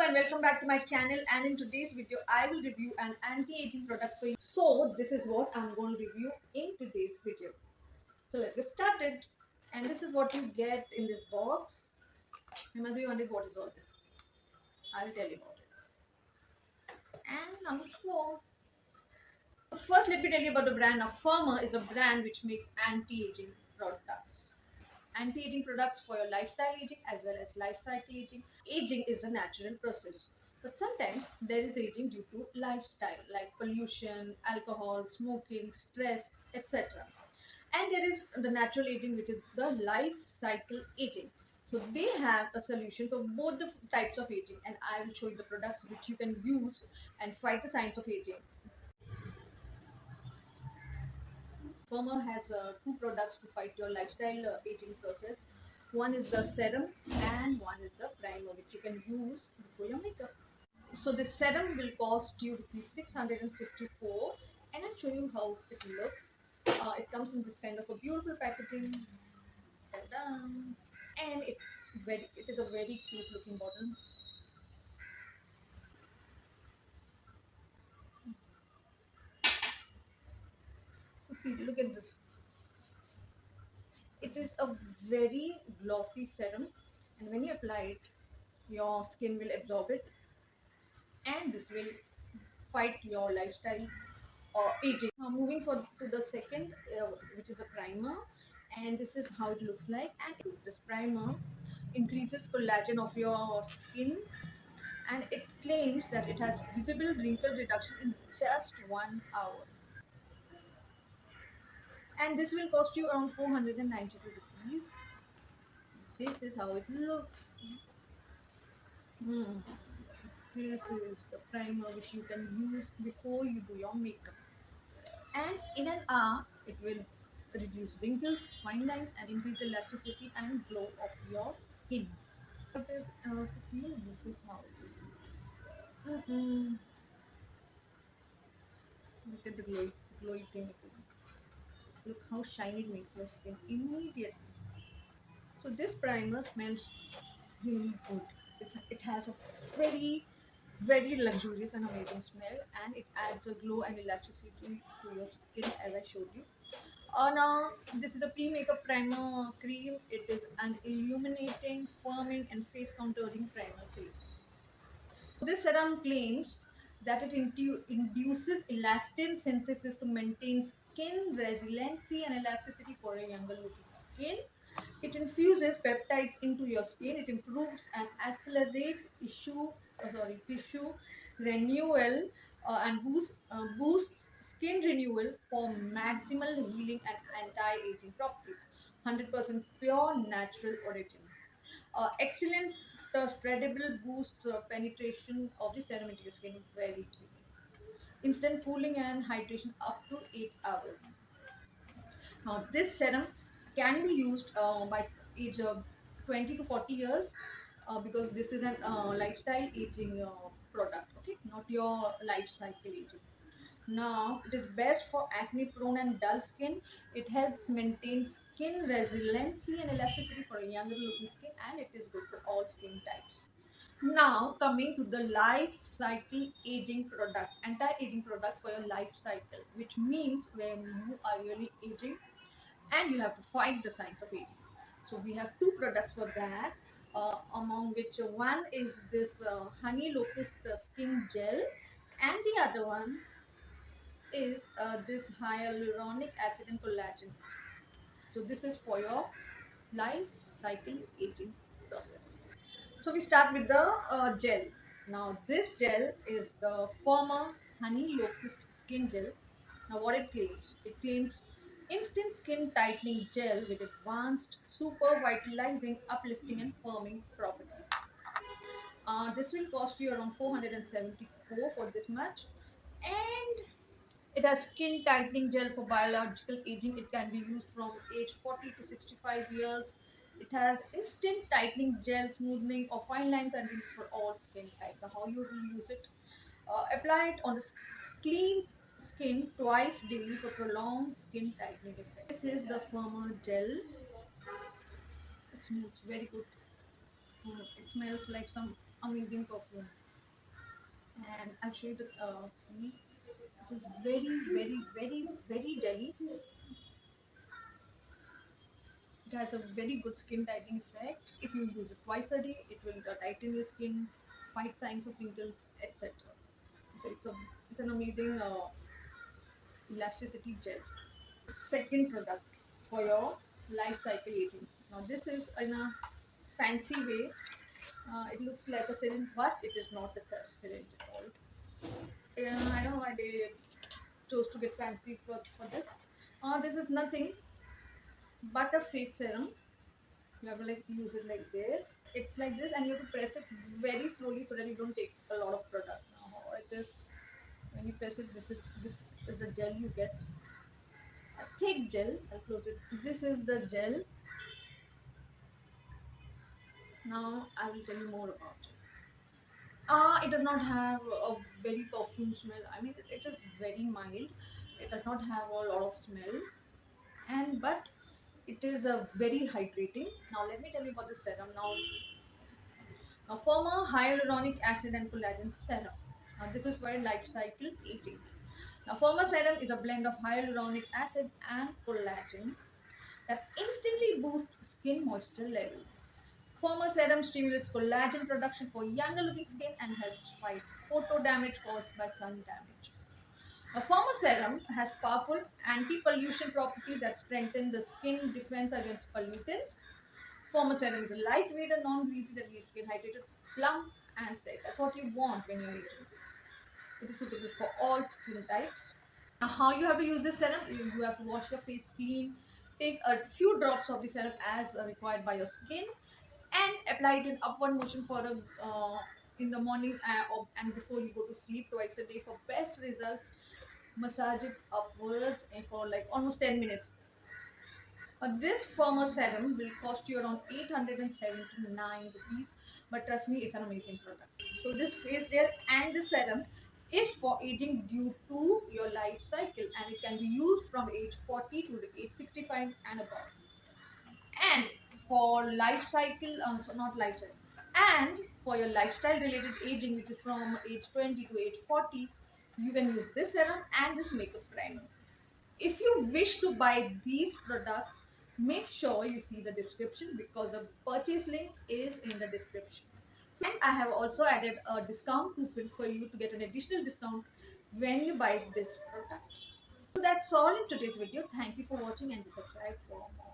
and welcome back to my channel, and in today's video I will review an anti-aging product for you. So this is what I'm going to review in today's video. So let's get started. And this is what you get in this box. You must be wondering what is all this. I'll tell you about it. And number 4. First, let me tell you about the brand. Now, FIRMER is a brand which makes anti-aging products. Anti-aging products for your lifestyle aging as well as life cycle aging. Aging is a natural process, but sometimes there is aging due to lifestyle like pollution, alcohol, smoking, stress, etc. And there is the natural aging, which is the life cycle aging. So they have a solution for both the types of aging, and I will show you the products which you can use and fight the signs of aging. FIRMER has two products to fight your lifestyle aging process. One is the serum and one is the primer, which you can use before your makeup. So this serum will cost you ₹654, and I'll show you how it looks. It comes in this kind of a beautiful packaging. Ta-da! And it is a very cute looking bottle. So see, look at this. It is a very glossy serum, and when you apply it, your skin will absorb it, and this will fight your lifestyle or aging. Now moving to the second, which is a primer, and this is how it looks like. And this primer increases collagen of your skin, and it claims that it has visible wrinkle reduction in just 1 hour. And this will cost you around 492 rupees. This is how it looks. Hmm. This is the primer which you can use before you do your makeup. And in an hour, it will reduce wrinkles, fine lines, and increase the elasticity and glow of your skin. What is to feel? This is how it is. Look at the glowy thing it is. Look how shiny it makes your skin immediately. So this primer smells really good. It has a very luxurious and amazing smell, and it adds a glow and elasticity to your skin, as I showed you. Now, this is a pre-makeup primer cream. It is an illuminating, firming, and face contouring primer cream. This serum claims that it induces elastin synthesis to maintain skin resiliency and elasticity for a younger looking skin. It infuses peptides into your skin. It improves and accelerates tissue renewal, and boosts skin renewal for maximal healing and anti-aging properties. 100% pure natural origin. Excellent spreadable boosts penetration of the serum into your skin very quickly. Instant cooling and hydration up to 8 hours. Now, this serum can be used by age of 20 to 40 years, because this is an lifestyle aging product, okay, not your life cycle aging. Now, it is best for acne prone and dull skin. It helps maintain skin resiliency and elasticity for a younger looking skin, and it is good for all skin types. Now, coming to the life cycle aging product, anti-aging product for your life cycle, which means when you are really aging and you have to fight the signs of aging. So we have two products for that, among which one is this honey locust skin gel, and the other one is this hyaluronic acid and collagen. So this is for your life cycle aging process. So we start with the gel. Now this gel is the FIRMER honey locust skin gel. Now what it claims? It claims instant skin tightening gel with advanced super vitalizing, uplifting and firming properties. This will cost you around 474 for this much. And it has skin tightening gel for biological aging. It can be used from age 40 to 65 years. It has instant tightening gel, smoothing of fine lines and wrinkles for all skin types. Now, how you will use it? Apply it on the clean skin twice daily for prolonged skin tightening effect. This is the FIRMER gel. It smells very good. It smells like some amazing perfume. And I'll show you the feel. It is very, very, very, very jelly. It has a very good skin tightening effect. If you use it twice a day, it will tighten your skin, fight signs of wrinkles, etc. So it's an amazing elasticity gel. Second product for your life cycle aging. Now this is in a fancy way. It looks like a syringe, but it is not a syringe at all. I don't know why they chose to get fancy for this. This is nothing but a face serum. You have to like use it like this. It's like this, and you have to press it very slowly so that you don't take a lot of product. Now how it is, when you press it, this is the gel you get. A thick gel. I'll close it. This is the gel. Now I will tell you more about it. It does not have a very perfume smell. I mean, it is very mild. It does not have a lot of smell, and but it is very hydrating. Now let me tell you about the serum. Now FIRMER hyaluronic acid and collagen serum. Now this is for life cycle aging. Now FIRMER serum is a blend of hyaluronic acid and collagen that instantly boosts skin moisture level. FIRMER serum stimulates collagen production for younger looking skin and helps fight photo damage caused by sun damage. A FIRMER serum has powerful anti-pollution properties that strengthen the skin defense against pollutants. FIRMER serum is a lightweight and non-greasy that leaves skin hydrated, plump, and fresh. That's what you want when you're aging. It is suitable for all skin types. Now, how you have to use this serum? You have to wash your face clean. Take a few drops of the serum as required by your skin, and apply it in upward motion for in the morning and before you go to sleep twice a day for best results. Massage it upwards for like almost 10 minutes. This FIRMER serum will cost you around 879 rupees, but trust me, it's an amazing product. So this face gel and this serum is for aging due to your life cycle, and it can be used from age 40 to age 65 and above. And for life cycle, so not life cycle, and for your lifestyle related aging, which is from age 20 to age 40, you can use this serum and this makeup primer. If you wish to buy these products, make sure you see the description because the purchase link is in the description. So, and I have also added a discount coupon for you to get an additional discount when you buy this product. So that's all in today's video. Thank you for watching and subscribe for more.